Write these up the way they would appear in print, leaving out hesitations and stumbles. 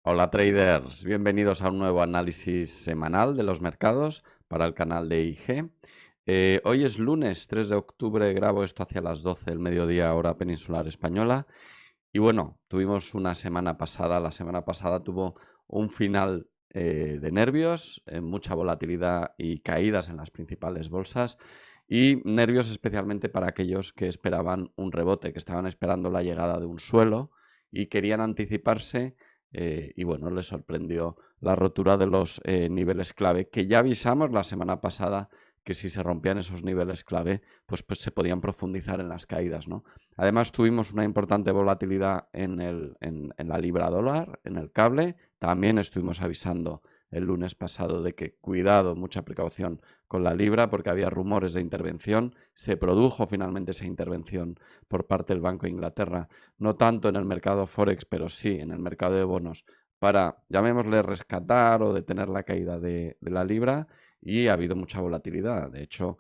Hola traders, bienvenidos a un nuevo análisis semanal de los mercados para el canal de IG. Hoy es lunes 3 de octubre, grabo esto hacia las 12 del mediodía hora peninsular española. Y bueno, tuvimos una semana pasada, la semana pasada tuvo un final de nervios, mucha volatilidad y caídas en las principales bolsas. Y nervios especialmente para aquellos que esperaban un rebote, que estaban esperando la llegada de un suelo y querían anticiparse. Y bueno, les sorprendió la rotura de los niveles clave, que ya avisamos la semana pasada que si se rompían esos niveles clave, pues se podían profundizar en las caídas, ¿no? Además, tuvimos una importante volatilidad en la libra dólar, en el cable. También estuvimos avisando el lunes pasado de que cuidado, mucha precaución con la libra, porque había rumores de intervención. Se produjo finalmente esa intervención por parte del Banco de Inglaterra, no tanto en el mercado Forex, pero sí en el mercado de bonos, para, llamémosle, rescatar o detener la caída de la libra, y ha habido mucha volatilidad. De hecho,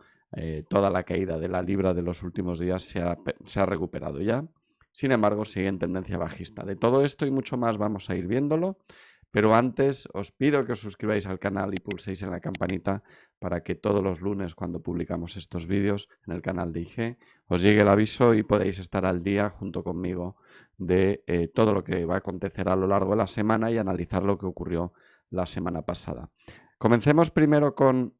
toda la caída de la libra de los últimos días se ha recuperado ya. Sin embargo, sigue en tendencia bajista. De todo esto y mucho más vamos a ir viéndolo, pero antes os pido que os suscribáis al canal y pulséis en la campanita para que todos los lunes, cuando publicamos estos vídeos en el canal de IG, os llegue el aviso y podéis estar al día junto conmigo de todo lo que va a acontecer a lo largo de la semana y analizar lo que ocurrió la semana pasada. Comencemos primero con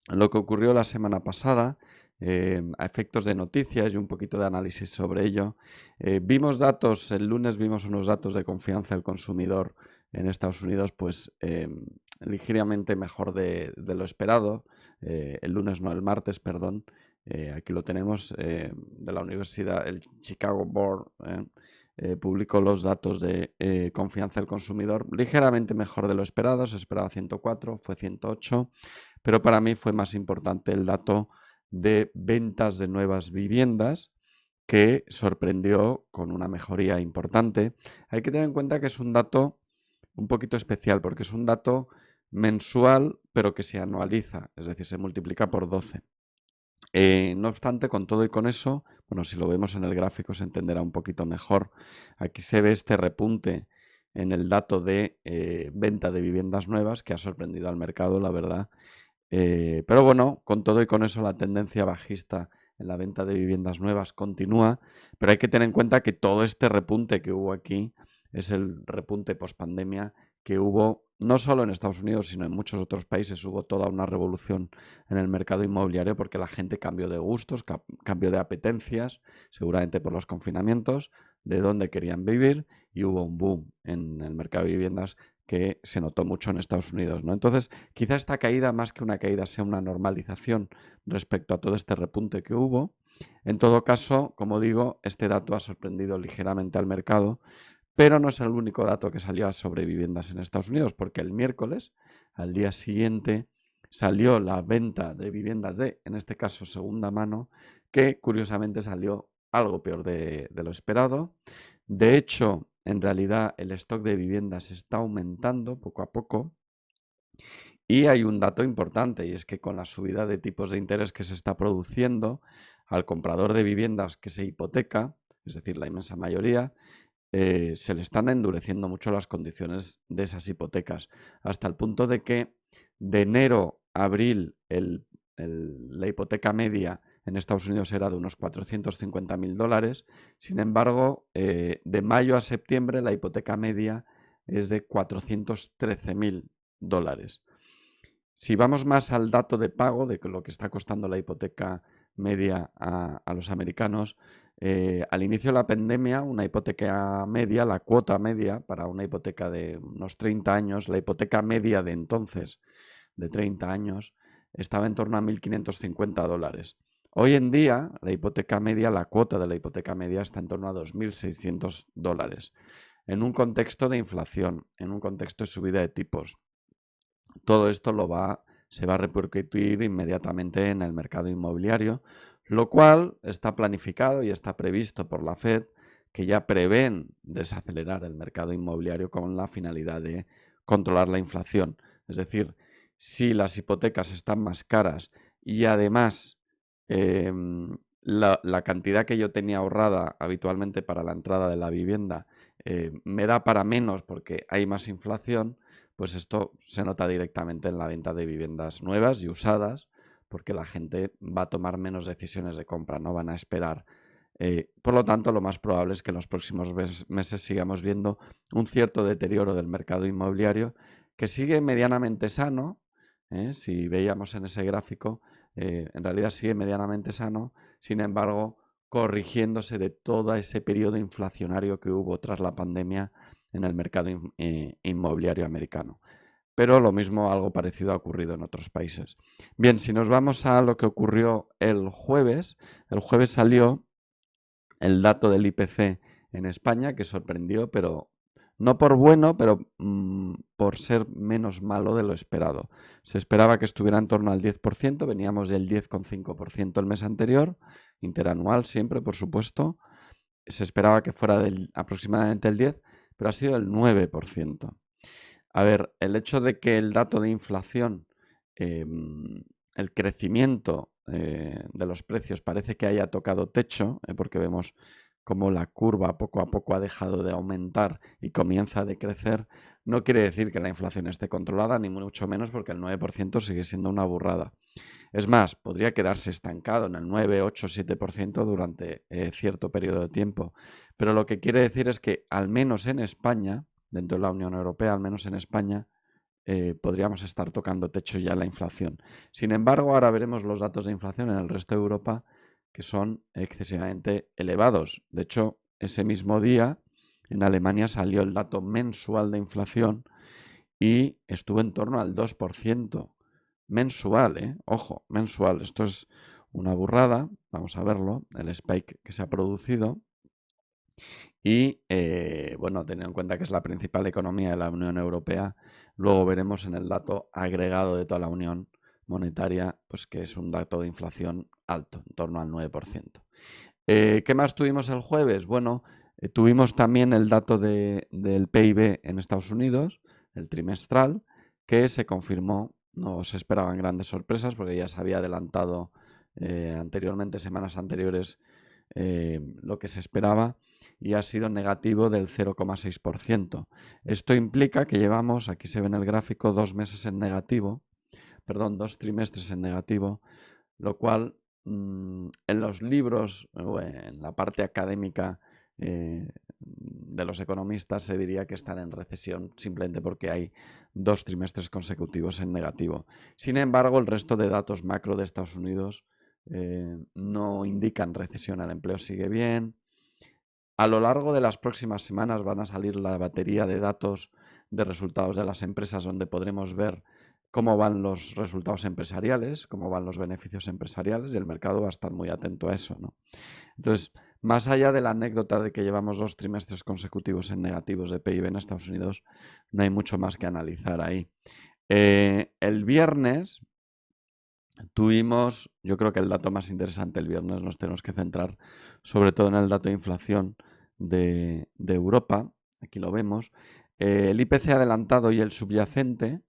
lo que ocurrió la semana pasada, a efectos de noticias y un poquito de análisis sobre ello. Vimos datos, el lunes vimos unos datos de confianza del consumidor en Estados Unidos, pues ligeramente mejor de lo esperado. El lunes, no, el martes, perdón. Aquí lo tenemos, de la universidad, el Chicago Board publicó los datos de confianza del consumidor ligeramente mejor de lo esperado. Se esperaba 104, fue 108. Pero para mí fue más importante el dato de ventas de nuevas viviendas, que sorprendió con una mejoría importante. Hay que tener en cuenta que es un dato un poquito especial, porque es un dato mensual, pero que se anualiza, es decir, se multiplica por 12. No obstante, con todo y con eso, bueno, si lo vemos en el gráfico se entenderá un poquito mejor. Aquí se ve este repunte en el dato de venta de viviendas nuevas, que ha sorprendido al mercado, la verdad. Pero bueno, con todo y con eso la tendencia bajista en la venta de viviendas nuevas continúa, pero hay que tener en cuenta que todo este repunte que hubo aquí es el repunte pospandemia que hubo no solo en Estados Unidos, sino en muchos otros países. Hubo toda una revolución en el mercado inmobiliario porque la gente cambió de gustos, cambió de apetencias, seguramente por los confinamientos, de dónde querían vivir, y hubo un boom en el mercado de viviendas que se notó mucho en Estados Unidos, ¿no? Entonces, quizá esta caída, más que una caída, sea una normalización respecto a todo este repunte que hubo. En todo caso, como digo, este dato ha sorprendido ligeramente al mercado, pero no es el único dato que salió sobre viviendas en Estados Unidos, porque el miércoles, al día siguiente, salió la venta de viviendas de, en este caso, segunda mano, que curiosamente salió algo peor de lo esperado. De hecho, en realidad el stock de viviendas está aumentando poco a poco. Y hay un dato importante, y es que con la subida de tipos de interés que se está produciendo, al comprador de viviendas que se hipoteca, es decir, la inmensa mayoría, se le están endureciendo mucho las condiciones de esas hipotecas, hasta el punto de que de enero a abril la hipoteca media en Estados Unidos era de unos $450.000. Sin embargo, de mayo a septiembre la hipoteca media es de $413.000. Si vamos más al dato de pago de lo que está costando la hipoteca media a los americanos, al inicio de la pandemia, una hipoteca media, la cuota media para una hipoteca de unos 30 años, la hipoteca media de entonces, de 30 años, estaba en torno a $1.550. Hoy en día, la hipoteca media, la cuota de la hipoteca media está en torno a $2.600, en un contexto de inflación, en un contexto de subida de tipos. Todo esto se va a repercutir inmediatamente en el mercado inmobiliario, lo cual está planificado y está previsto por la Fed, que ya prevén desacelerar el mercado inmobiliario con la finalidad de controlar la inflación. Es decir, si las hipotecas están más caras y además la cantidad que yo tenía ahorrada habitualmente para la entrada de la vivienda me da para menos porque hay más inflación, pues esto se nota directamente en la venta de viviendas nuevas y usadas, porque la gente va a tomar menos decisiones de compra, no van a esperar. Por lo tanto, lo más probable es que en los próximos meses sigamos viendo un cierto deterioro del mercado inmobiliario que sigue medianamente sano. Si veíamos en ese gráfico, en realidad sigue medianamente sano, sin embargo, corrigiéndose de todo ese periodo inflacionario que hubo tras la pandemia en el mercado inmobiliario americano. Pero lo mismo, algo parecido ha ocurrido en otros países. Bien, si nos vamos a lo que ocurrió el jueves salió el dato del IPC en España, que sorprendió, pero no por bueno, pero por ser menos malo de lo esperado. Se esperaba que estuviera en torno al 10%, veníamos del 10,5% el mes anterior, interanual siempre, por supuesto. Se esperaba que fuera aproximadamente el 10%, pero ha sido el 9%. A ver, el hecho de que el dato de inflación, el crecimiento de los precios parece que haya tocado techo, porque vemos cómo la curva poco a poco ha dejado de aumentar y comienza a decrecer, no quiere decir que la inflación esté controlada, ni mucho menos porque el 9% sigue siendo una burrada. Es más, podría quedarse estancado en el 9, 8, 7% durante cierto periodo de tiempo. Pero lo que quiere decir es que al menos en España, dentro de la Unión Europea, al menos en España, podríamos estar tocando techo ya la inflación. Sin embargo, ahora veremos los datos de inflación en el resto de Europa que son excesivamente elevados. De hecho, ese mismo día en Alemania salió el dato mensual de inflación y estuvo en torno al 2%. Mensual, ojo, mensual. Esto es una burrada. Vamos a verlo, el spike que se ha producido. Y bueno, teniendo en cuenta que es la principal economía de la Unión Europea, luego veremos en el dato agregado de toda la Unión Monetaria, pues que es un dato de inflación alto, en torno al 9%. ¿Qué más tuvimos el jueves? Bueno, tuvimos también el dato del PIB en Estados Unidos, el trimestral, que se confirmó. No se esperaban grandes sorpresas porque ya se había adelantado anteriormente, semanas anteriores, lo que se esperaba y ha sido negativo del 0,6%. Esto implica que llevamos, aquí se ve en el gráfico, 2 meses en negativo, perdón, 2 trimestres en negativo, lo cual en los libros o en la parte académica de los economistas se diría que están en recesión simplemente porque hay 2 trimestres consecutivos en negativo. Sin embargo, el resto de datos macro de Estados Unidos no indican recesión. El empleo sigue bien. A lo largo de las próximas semanas van a salir la batería de datos de resultados de las empresas donde podremos ver cómo van los resultados empresariales, cómo van los beneficios empresariales y el mercado va a estar muy atento a eso, ¿no? Entonces, más allá de la anécdota de que llevamos 2 trimestres consecutivos en negativos de PIB en Estados Unidos, no hay mucho más que analizar ahí. El viernes tuvimos, yo creo que el dato más interesante el viernes nos tenemos que centrar sobre todo en el dato de inflación de Europa, aquí lo vemos. El IPC adelantado y el subyacente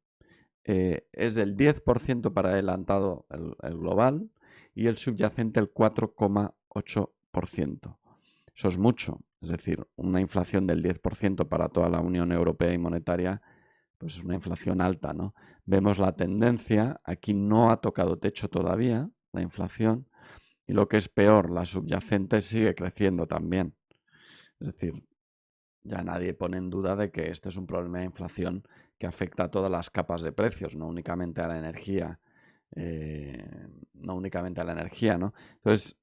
es del 10% para adelantado el global y el subyacente el 4,8%. Eso es mucho, es decir, una inflación del 10% para toda la Unión Europea y monetaria, pues es una inflación alta, ¿no? Vemos la tendencia, aquí no ha tocado techo todavía la inflación y lo que es peor, la subyacente sigue creciendo también. Es decir, ya nadie pone en duda de que este es un problema de inflación que afecta a todas las capas de precios, no únicamente a la energía, no únicamente a la energía, ¿no? Entonces,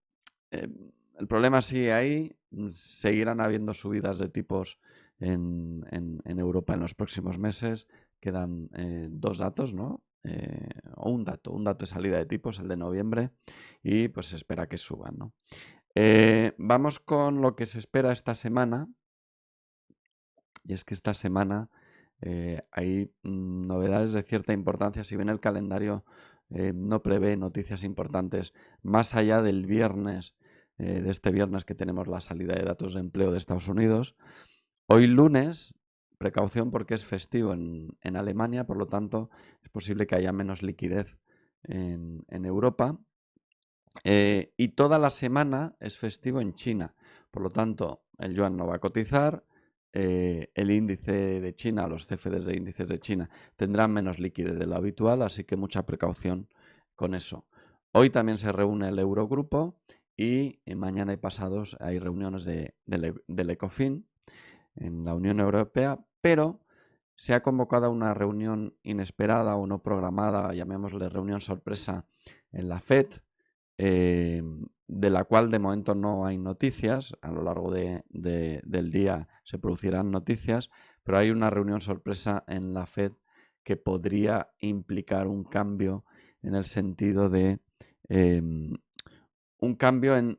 el problema sigue ahí, seguirán habiendo subidas de tipos en Europa en los próximos meses, quedan 2 datos, ¿no? O un dato de salida de tipos, el de noviembre, y pues se espera que suban, ¿no? Vamos con lo que se espera esta semana. Y es que esta semana hay novedades de cierta importancia. Si bien el calendario no prevé noticias importantes más allá del viernes, de este viernes que tenemos la salida de datos de empleo de Estados Unidos, hoy lunes, precaución porque es festivo en Alemania, por lo tanto es posible que haya menos liquidez en Europa. Y toda la semana es festivo en China, por lo tanto el yuan no va a cotizar, el índice de China, los CFDs de índices de China, tendrán menos liquidez de lo habitual, así que mucha precaución con eso. Hoy también se reúne el Eurogrupo y mañana y pasados hay reuniones del ECOFIN en la Unión Europea, pero se ha convocado una reunión inesperada o no programada, llamémosle reunión sorpresa, en la FED, de la cual de momento no hay noticias. A lo largo del día se producirán noticias, pero hay una reunión sorpresa en la FED que podría implicar un cambio en el sentido de un cambio en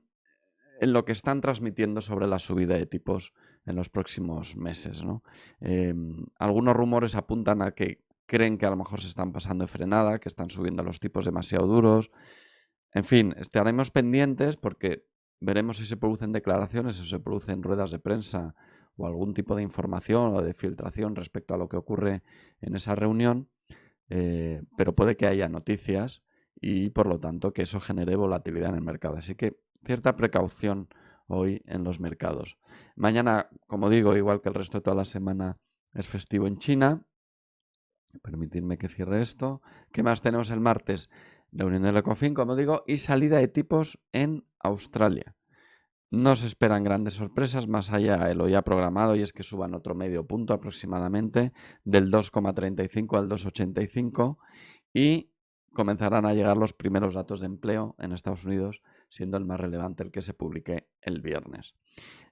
lo que están transmitiendo sobre la subida de tipos en los próximos meses, ¿no? Algunos rumores apuntan a que creen que a lo mejor se están pasando de frenada, que están subiendo los tipos demasiado duros. En fin, estaremos pendientes porque veremos si se producen declaraciones o se producen ruedas de prensa o algún tipo de información o de filtración respecto a lo que ocurre en esa reunión, pero puede que haya noticias y por lo tanto que eso genere volatilidad en el mercado. Así que cierta precaución hoy en los mercados. Mañana, como digo, igual que el resto de toda la semana, es festivo en China. Permitidme que cierre esto. ¿Qué más tenemos el martes? Reunión del Ecofin, como digo, y salida de tipos en Australia. No se esperan grandes sorpresas más allá de lo ya programado, y es que suban otro medio punto aproximadamente, del 2,35 al 2,85, y comenzarán a llegar los primeros datos de empleo en Estados Unidos, siendo el más relevante el que se publique el viernes.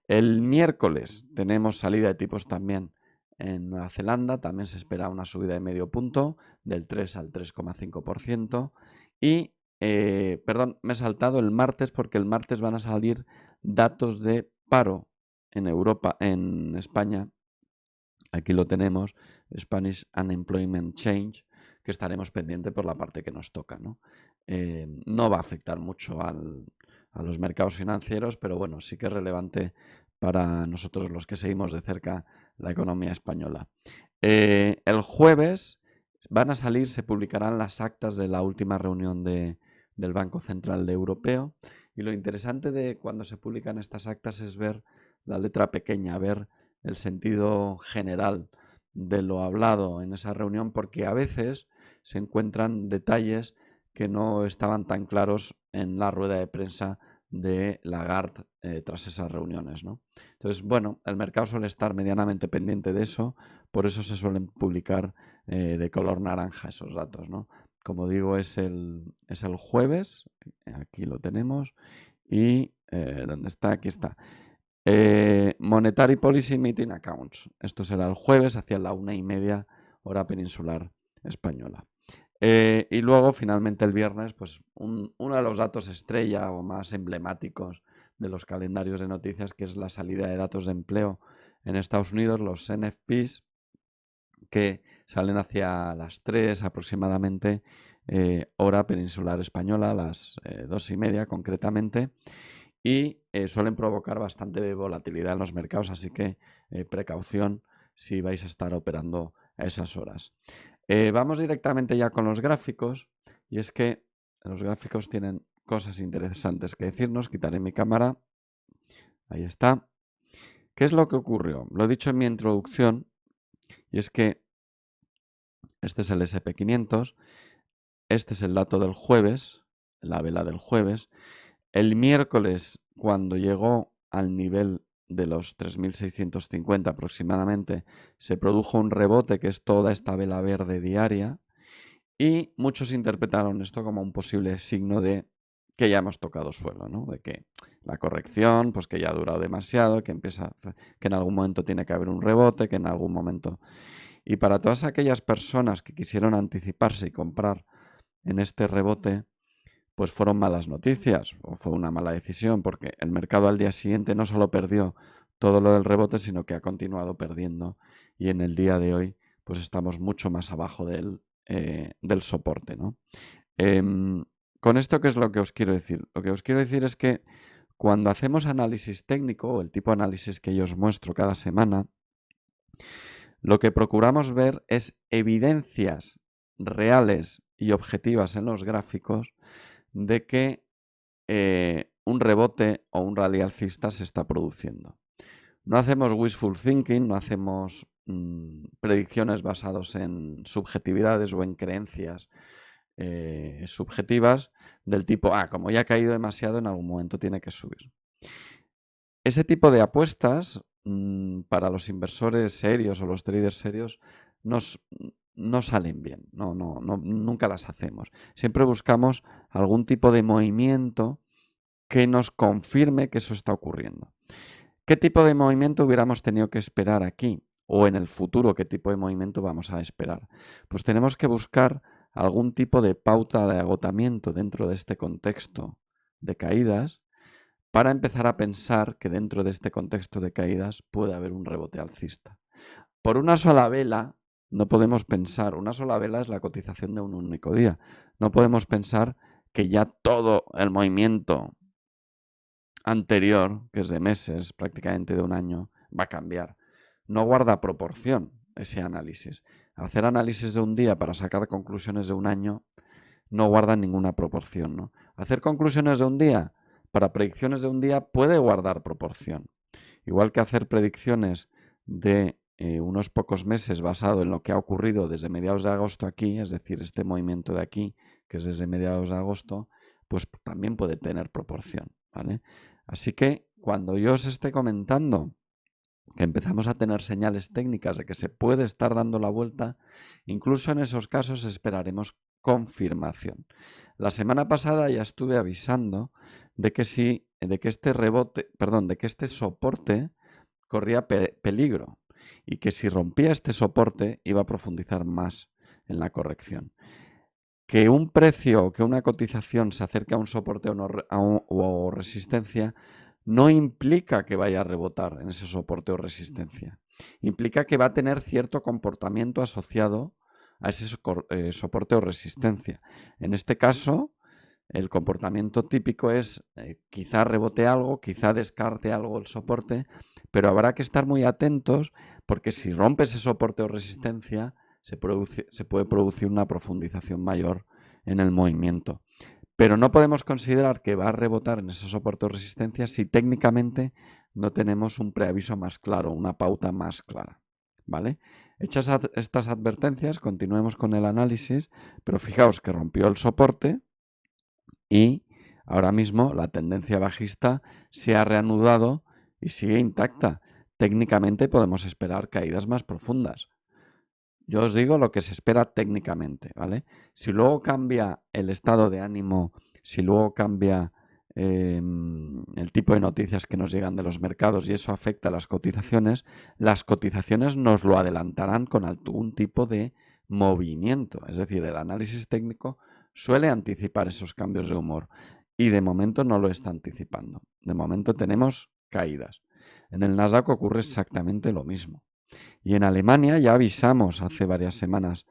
El miércoles tenemos salida de tipos también en Nueva Zelanda, también se espera una subida de medio punto, del 3 al 3,5%. Y, perdón, me he saltado el martes porque el martes van a salir datos de paro en Europa, en España. Aquí lo tenemos, Spanish Unemployment Change, que estaremos pendientes por la parte que nos toca, ¿no? No va a afectar mucho a los mercados financieros, pero bueno, sí que es relevante para nosotros los que seguimos de cerca la economía española. El jueves van a salir, se publicarán las actas de la última reunión del Banco Central Europeo, y lo interesante de cuando se publican estas actas es ver la letra pequeña, ver el sentido general de lo hablado en esa reunión, porque a veces se encuentran detalles que no estaban tan claros en la rueda de prensa de Lagarde tras esas reuniones, ¿no? Entonces, bueno, el mercado suele estar medianamente pendiente de eso, por eso se suelen publicar de color naranja esos datos, ¿no? Como digo, es el jueves, aquí lo tenemos, y ¿dónde está? Aquí está. Monetary Policy Meeting Accounts. Esto será el jueves hacia la 1:30 hora peninsular española. Y luego, finalmente, el viernes, pues uno de los datos estrella o más emblemáticos de los calendarios de noticias, que es la salida de datos de empleo en Estados Unidos, los NFPs, que salen hacia las 3 aproximadamente, hora peninsular española, las 2:30 concretamente, y suelen provocar bastante volatilidad en los mercados, así que precaución si vais a estar operando a esas horas. Vamos directamente ya con los gráficos, y es que los gráficos tienen cosas interesantes que decirnos. Quitaré mi cámara. Ahí está. ¿Qué es lo que ocurrió? Lo he dicho en mi introducción, y es que este es el SP500, este es el dato del jueves, la vela del jueves. El miércoles, cuando llegó al nivel de los 3.650 aproximadamente, se produjo un rebote, que es toda esta vela verde diaria, y muchos interpretaron esto como un posible signo de que ya hemos tocado suelo, ¿no? De que la corrección, pues que ya ha durado demasiado, que en algún momento tiene que haber un rebote, que en algún momento... Y para todas aquellas personas que quisieron anticiparse y comprar en este rebote, pues fueron malas noticias o fue una mala decisión, porque el mercado al día siguiente no solo perdió todo lo del rebote, sino que ha continuado perdiendo, y en el día de hoy pues estamos mucho más abajo del soporte, ¿no? Con esto, ¿qué es lo que os quiero decir? Lo que os quiero decir es que cuando hacemos análisis técnico, o el tipo de análisis que yo os muestro cada semana, lo que procuramos ver es evidencias reales y objetivas en los gráficos de que un rebote o un rally alcista se está produciendo. No hacemos wishful thinking, no hacemos predicciones basadas en subjetividades o en creencias subjetivas del tipo, como ya ha caído demasiado, en algún momento tiene que subir. Ese tipo de apuestas para los inversores serios o los traders serios no salen bien, nunca las hacemos. Siempre buscamos algún tipo de movimiento que nos confirme que eso está ocurriendo. ¿Qué tipo de movimiento hubiéramos tenido que esperar aquí? O en el futuro, ¿qué tipo de movimiento vamos a esperar? Pues tenemos que buscar algún tipo de pauta de agotamiento dentro de este contexto de caídas para empezar a pensar que dentro de este contexto de caídas puede haber un rebote alcista. Por una sola vela no podemos pensar, una sola vela es la cotización de un único día, no podemos pensar que ya todo el movimiento anterior, que es de meses, prácticamente de un año, va a cambiar. No guarda proporción ese análisis. Hacer análisis de un día para sacar conclusiones de un año no guarda ninguna proporción, ¿no? Hacer conclusiones de un día para predicciones de un día puede guardar proporción. Igual que hacer predicciones de unos pocos meses basado en lo que ha ocurrido desde mediados de agosto aquí, es decir, este movimiento de aquí, que es desde mediados de agosto, pues también puede tener proporción, ¿vale? Así que cuando yo os esté comentando que empezamos a tener señales técnicas de que se puede estar dando la vuelta, incluso en esos casos esperaremos confirmación. La semana pasada ya estuve avisando de que este soporte corría peligro y que si rompía este soporte iba a profundizar más en la corrección. Que un precio o que una cotización se acerque a un soporte o resistencia no implica que vaya a rebotar en ese soporte o resistencia. Implica que va a tener cierto comportamiento asociado a ese soporte o resistencia. En este caso, el comportamiento típico es quizá rebote algo, quizá descarte algo el soporte, pero habrá que estar muy atentos porque si rompe ese soporte o resistencia, se puede producir una profundización mayor en el movimiento. Pero no podemos considerar que va a rebotar en ese soporte o resistencia si técnicamente no tenemos un preaviso más claro, una pauta más clara, ¿vale? Hechas estas advertencias, continuemos con el análisis, pero fijaos que rompió el soporte y ahora mismo la tendencia bajista se ha reanudado y sigue intacta. Técnicamente podemos esperar caídas más profundas. Yo os digo lo que se espera técnicamente, ¿vale? Si luego cambia el estado de ánimo, si luego cambia el tipo de noticias que nos llegan de los mercados y eso afecta a las cotizaciones nos lo adelantarán con algún tipo de movimiento. Es decir, el análisis técnico suele anticipar esos cambios de humor y de momento no lo está anticipando. De momento tenemos caídas. En el Nasdaq ocurre exactamente lo mismo. Y en Alemania ya avisamos hace varias semanas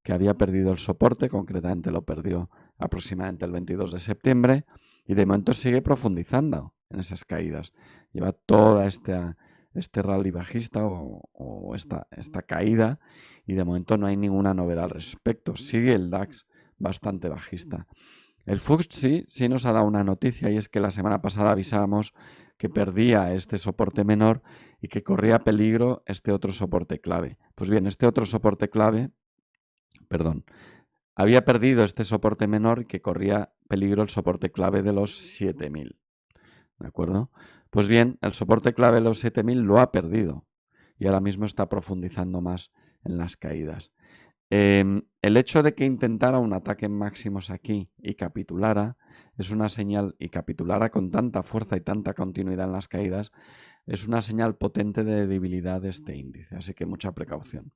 que había perdido el soporte, concretamente lo perdió aproximadamente el 22 de septiembre y de momento sigue profundizando en esas caídas. Lleva toda este rally bajista o esta caída y de momento no hay ninguna novedad al respecto. Sigue el DAX bastante bajista. El FTSE sí nos ha dado una noticia y es que la semana pasada avisábamos que perdía este soporte menor y que corría peligro este otro soporte clave. Pues bien, este otro soporte clave, había perdido este soporte menor y que corría peligro el soporte clave de los 7000. ¿De acuerdo? Pues bien, el soporte clave de los 7000 lo ha perdido y ahora mismo está profundizando más en las caídas. El hecho de que intentara un ataque en máximos aquí y capitulara es una señal, y capitulara con tanta fuerza y tanta continuidad en las caídas, es una señal potente de debilidad de este índice, así que mucha precaución.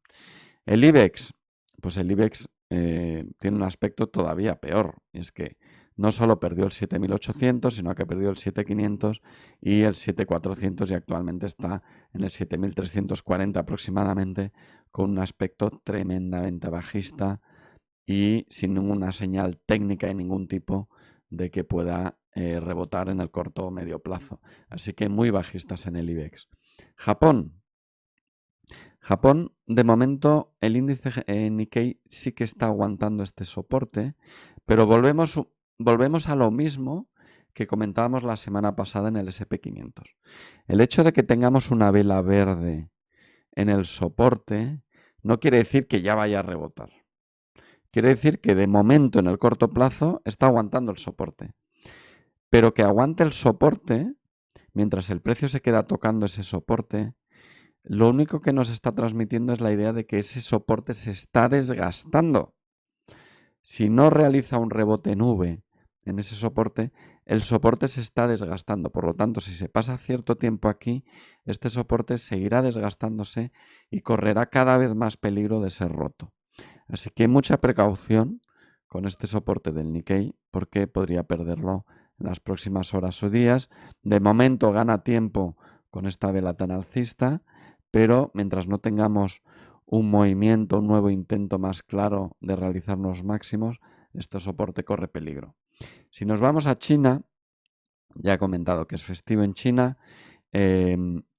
El IBEX, pues el IBEX tiene un aspecto todavía peor, y es que no solo perdió el 7800, sino que perdió el 7500 y el 7400 y actualmente está en el 7340 aproximadamente, con un aspecto tremendamente bajista y sin ninguna señal técnica de ningún tipo de que pueda rebotar en el corto o medio plazo. Así que muy bajistas en el IBEX. Japón, de momento, el índice Nikkei sí que está aguantando este soporte, pero volvemos a lo mismo que comentábamos la semana pasada en el SP500. El hecho de que tengamos una vela verde en el soporte no quiere decir que ya vaya a rebotar. Quiere decir que de momento en el corto plazo está aguantando el soporte. Pero que aguante el soporte, mientras el precio se queda tocando ese soporte, lo único que nos está transmitiendo es la idea de que ese soporte se está desgastando. Si no realiza un rebote en V en ese soporte, el soporte se está desgastando. Por lo tanto, si se pasa cierto tiempo aquí, este soporte seguirá desgastándose y correrá cada vez más peligro de ser roto. Así que mucha precaución con este soporte del Nikkei porque podría perderlo en las próximas horas o días. De momento gana tiempo con esta vela tan alcista, pero mientras no tengamos un movimiento, un nuevo intento más claro de realizar los máximos, este soporte corre peligro. Si nos vamos a China, ya he comentado que es festivo en China,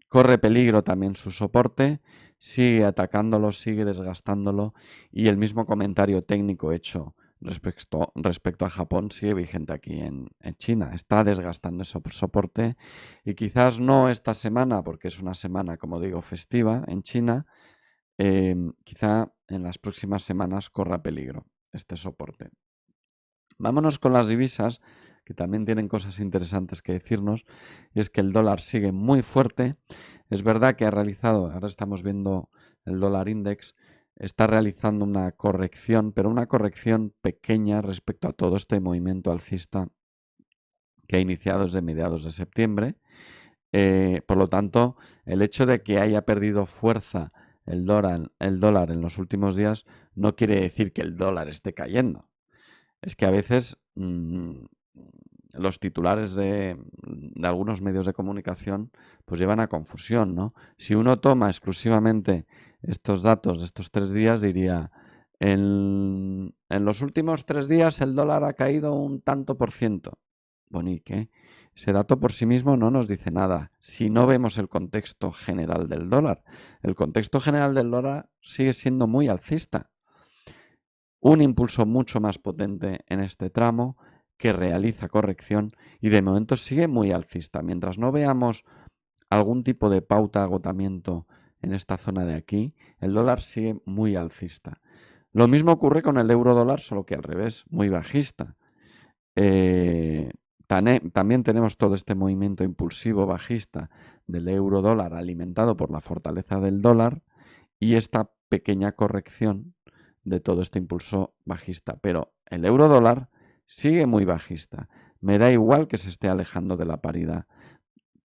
corre peligro también su soporte, sigue atacándolo, sigue desgastándolo y el mismo comentario técnico hecho respecto a Japón sigue vigente aquí en China. Está desgastando ese soporte y quizás no esta semana, porque es una semana, como digo, festiva en China, quizá en las próximas semanas corra peligro este soporte. Vámonos con las divisas, que también tienen cosas interesantes que decirnos, y es que el dólar sigue muy fuerte. Es verdad que ha realizado, ahora estamos viendo el dólar index, está realizando una corrección, pero una corrección pequeña respecto a todo este movimiento alcista que ha iniciado desde mediados de septiembre. Por lo tanto, el hecho de que haya perdido fuerza el dólar en los últimos días no quiere decir que el dólar esté cayendo. Es que a veces los titulares de algunos medios de comunicación pues llevan a confusión, ¿no? Si uno toma exclusivamente estos datos de estos 3 días, diría, en los últimos 3 días el dólar ha caído un tanto por ciento. Bueno, ¿y qué? Ese dato por sí mismo no nos dice nada si no vemos el contexto general del dólar. El contexto general del dólar sigue siendo muy alcista. Un impulso mucho más potente en este tramo que realiza corrección y de momento sigue muy alcista. Mientras no veamos algún tipo de pauta agotamiento en esta zona de aquí, el dólar sigue muy alcista. Lo mismo ocurre con el euro dólar, solo que al revés, muy bajista. También tenemos todo este movimiento impulsivo bajista del euro dólar alimentado por la fortaleza del dólar y esta pequeña corrección de todo este impulso bajista. Pero el euro dólar sigue muy bajista. Me da igual que se esté alejando de la paridad.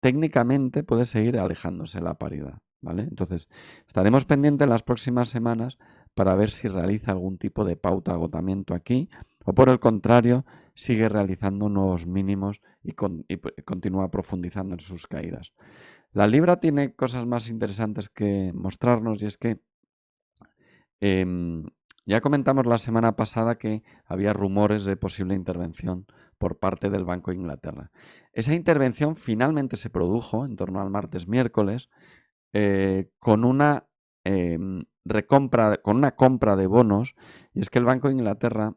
Técnicamente puede seguir alejándose la paridad, ¿vale? Entonces, estaremos pendientes en las próximas semanas para ver si realiza algún tipo de pauta agotamiento aquí o por el contrario, sigue realizando nuevos mínimos y continúa profundizando en sus caídas. La libra tiene cosas más interesantes que mostrarnos y es que ya comentamos la semana pasada que había rumores de posible intervención por parte del Banco de Inglaterra. Esa intervención finalmente se produjo en torno al martes-miércoles con una con una compra de bonos, y es que el Banco de Inglaterra,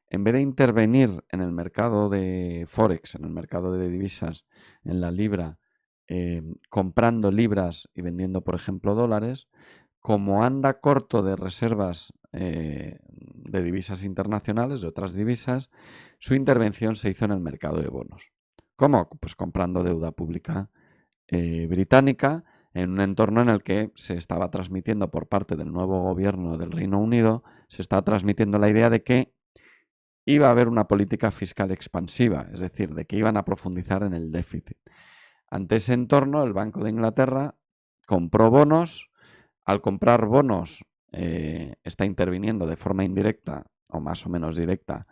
en vez de intervenir en el mercado de Forex, en el mercado de divisas, en la libra, comprando libras y vendiendo, por ejemplo, dólares, como anda corto de reservas de divisas internacionales, de otras divisas, su intervención se hizo en el mercado de bonos. ¿Cómo? Pues comprando deuda pública británica en un entorno en el que se estaba transmitiendo por parte del nuevo gobierno del Reino Unido, se estaba transmitiendo la idea de que iba a haber una política fiscal expansiva, es decir, de que iban a profundizar en el déficit. Ante ese entorno, el Banco de Inglaterra compró bonos. Al comprar bonos, está interviniendo de forma indirecta o más o menos directa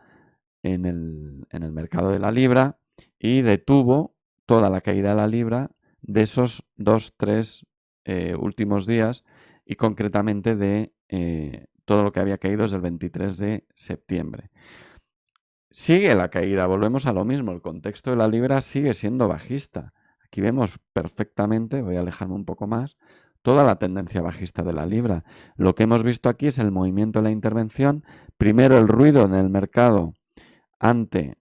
en el mercado de la libra y detuvo toda la caída de la libra de esos 2-3 últimos días y concretamente de todo lo que había caído desde el 23 de septiembre. Sigue la caída, volvemos a lo mismo, el contexto de la libra sigue siendo bajista. Aquí vemos perfectamente, voy a alejarme un poco más, toda la tendencia bajista de la libra. Lo que hemos visto aquí es el movimiento de la intervención, primero el ruido en el mercado ante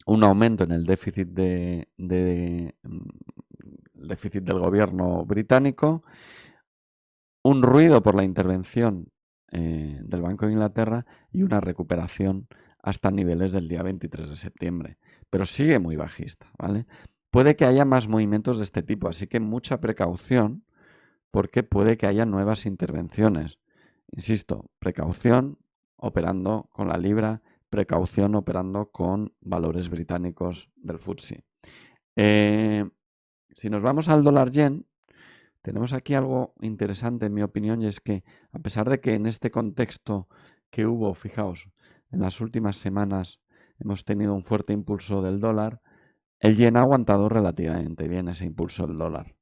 un aumento en el déficit el déficit del gobierno británico, un ruido por la intervención del Banco de Inglaterra y una recuperación hasta niveles del día 23 de septiembre. Pero sigue muy bajista, ¿vale? Puede que haya más movimientos de este tipo, así que mucha precaución porque puede que haya nuevas intervenciones. Insisto, precaución operando con la libra, precaución operando con valores británicos del FTSE. Si nos vamos al dólar yen, tenemos aquí algo interesante en mi opinión, y es que a pesar de que en este contexto que hubo, fijaos, en las últimas semanas hemos tenido un fuerte impulso del dólar, el yen ha aguantado relativamente bien ese impulso del dólar.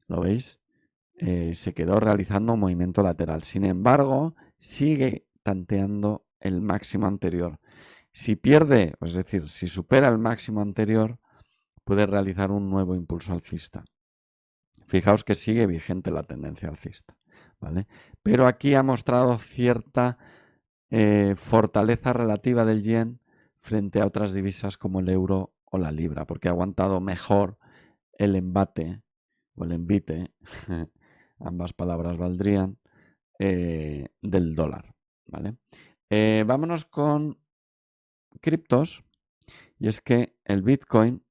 ¿Lo veis? Se quedó realizando un movimiento lateral. Sin embargo, sigue tanteando el máximo anterior. Si pierde, es decir, si supera el máximo anterior, puede realizar un nuevo impulso alcista. Fijaos que sigue vigente la tendencia alcista, ¿vale? Pero aquí ha mostrado cierta fortaleza relativa del yen frente a otras divisas como el euro o la libra, porque ha aguantado mejor el embate o el envite, ambas palabras valdrían, del dólar, ¿vale? Vámonos con criptos, y es que el Bitcoin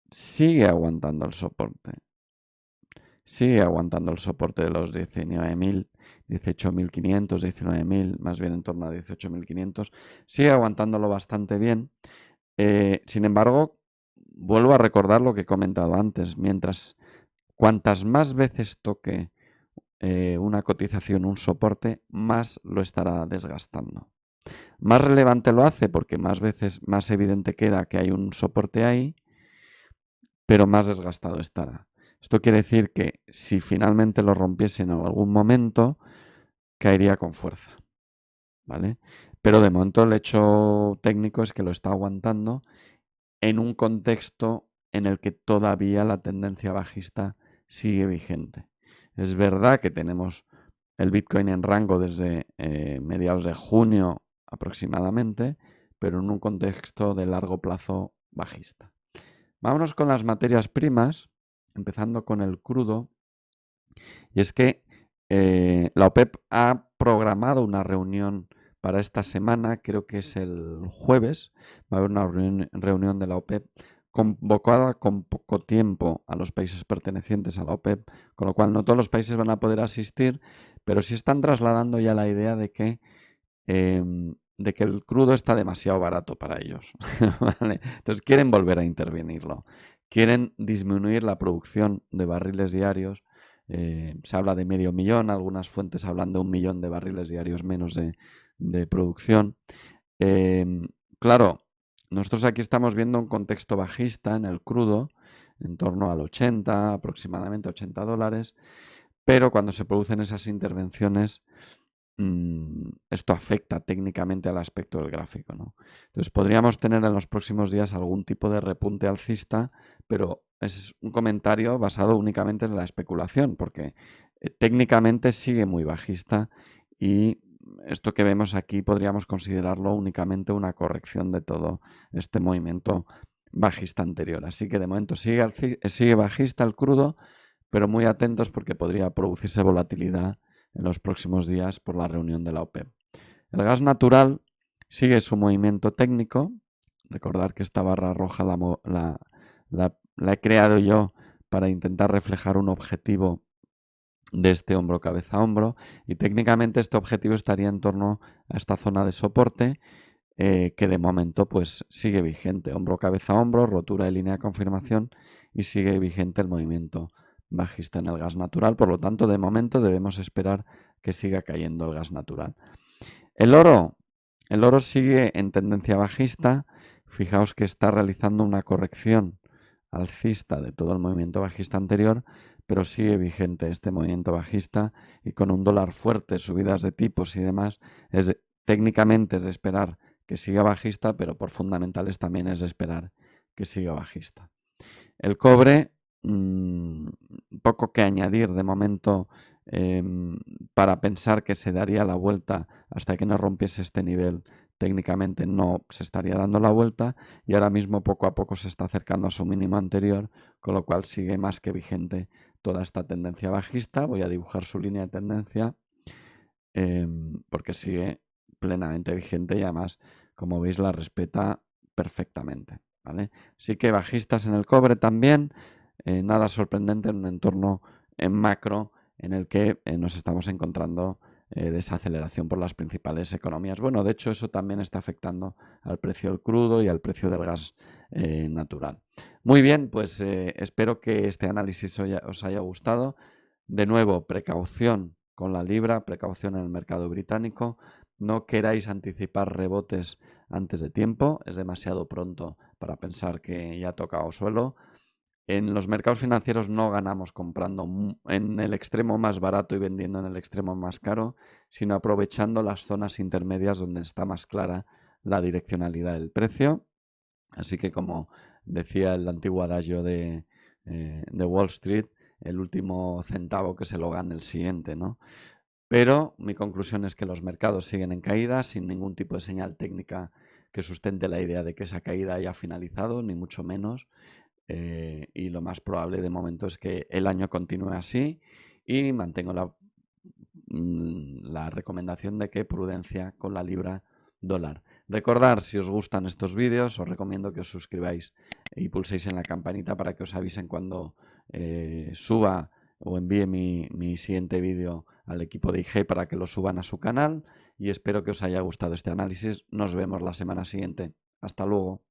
sigue aguantando el soporte. Sigue aguantando el soporte de los 19.000, 18.500, 19.000, más bien en torno a 18.500. Sigue aguantándolo bastante bien. Sin embargo, vuelvo a recordar lo que he comentado antes. Cuantas más veces toque una cotización, un soporte, más lo estará desgastando. Más relevante lo hace porque más veces, más evidente queda que hay un soporte ahí, pero más desgastado estará. Esto quiere decir que si finalmente lo rompiesen en algún momento, caería con fuerza, ¿vale? Pero de momento el hecho técnico es que lo está aguantando en un contexto en el que todavía la tendencia bajista sigue vigente. Es verdad que tenemos el Bitcoin en rango desde mediados de junio aproximadamente, pero en un contexto de largo plazo bajista. Vámonos con las materias primas, empezando con el crudo. Y es que la OPEP ha programado una reunión para esta semana, creo que es el jueves, va a haber una reunión de la OPEP convocada con poco tiempo a los países pertenecientes a la OPEP, con lo cual no todos los países van a poder asistir, pero sí están trasladando ya la idea de que el crudo está demasiado barato para ellos. ¿Vale? Entonces quieren volver a intervenirlo. Quieren disminuir la producción de barriles diarios. Se habla de 500.000, algunas fuentes hablan de 1.000.000 de barriles diarios menos de producción. Claro, nosotros aquí estamos viendo un contexto bajista en el crudo, en torno al 80, aproximadamente $80, pero cuando se producen esas intervenciones, esto afecta técnicamente al aspecto del gráfico, ¿no? Entonces podríamos tener en los próximos días algún tipo de repunte alcista, pero es un comentario basado únicamente en la especulación, porque técnicamente sigue muy bajista y esto que vemos aquí podríamos considerarlo únicamente una corrección de todo este movimiento bajista anterior. Así que de momento sigue bajista el crudo, pero muy atentos porque podría producirse volatilidad en los próximos días por la reunión de la OPEP. El gas natural sigue su movimiento técnico. Recordar que esta barra roja la he creado yo para intentar reflejar un objetivo de este hombro cabeza a hombro, y técnicamente este objetivo estaría en torno a esta zona de soporte que de momento pues sigue vigente, hombro cabeza a hombro, rotura de línea de confirmación, y sigue vigente el movimiento bajista en el gas natural. Por lo tanto, de momento debemos esperar que siga cayendo el gas natural. El oro sigue en tendencia bajista. Fijaos que está realizando una corrección alcista de todo el movimiento bajista anterior, pero sigue vigente este movimiento bajista, y con un dólar fuerte, subidas de tipos y demás, técnicamente es de esperar que siga bajista, pero por fundamentales también es de esperar que siga bajista. El cobre, poco que añadir de momento para pensar que se daría la vuelta hasta que no rompiese este nivel técnicamente no se estaría dando la vuelta y ahora mismo poco a poco se está acercando a su mínimo anterior, con lo cual sigue más que vigente toda esta tendencia bajista. Voy a dibujar su línea de tendencia porque sigue plenamente vigente y además, como veis, la respeta perfectamente, ¿vale? Sí que bajistas en el cobre también, nada sorprendente en un entorno en macro en el que nos estamos encontrando desaceleración por las principales economías. Bueno, de hecho eso también está afectando al precio del crudo y al precio del gas natural. Muy bien, pues espero que este análisis os haya gustado. De nuevo, precaución con la libra, precaución en el mercado británico. No queráis anticipar rebotes antes de tiempo, es demasiado pronto para pensar que ya ha tocado suelo. En los mercados financieros no ganamos comprando en el extremo más barato y vendiendo en el extremo más caro, sino aprovechando las zonas intermedias donde está más clara la direccionalidad del precio. Así que, como decía el antiguo adagio de Wall Street, el último centavo que se lo gane el siguiente, ¿no? Pero mi conclusión es que los mercados siguen en caída sin ningún tipo de señal técnica que sustente la idea de que esa caída haya finalizado, ni mucho menos. Y lo más probable de momento es que el año continúe así y mantengo la recomendación de que prudencia con la libra dólar. Recordad, si os gustan estos vídeos, os recomiendo que os suscribáis y pulséis en la campanita para que os avisen cuando suba o envíe mi siguiente vídeo al equipo de IG para que lo suban a su canal y espero que os haya gustado este análisis. Nos vemos la semana siguiente. Hasta luego.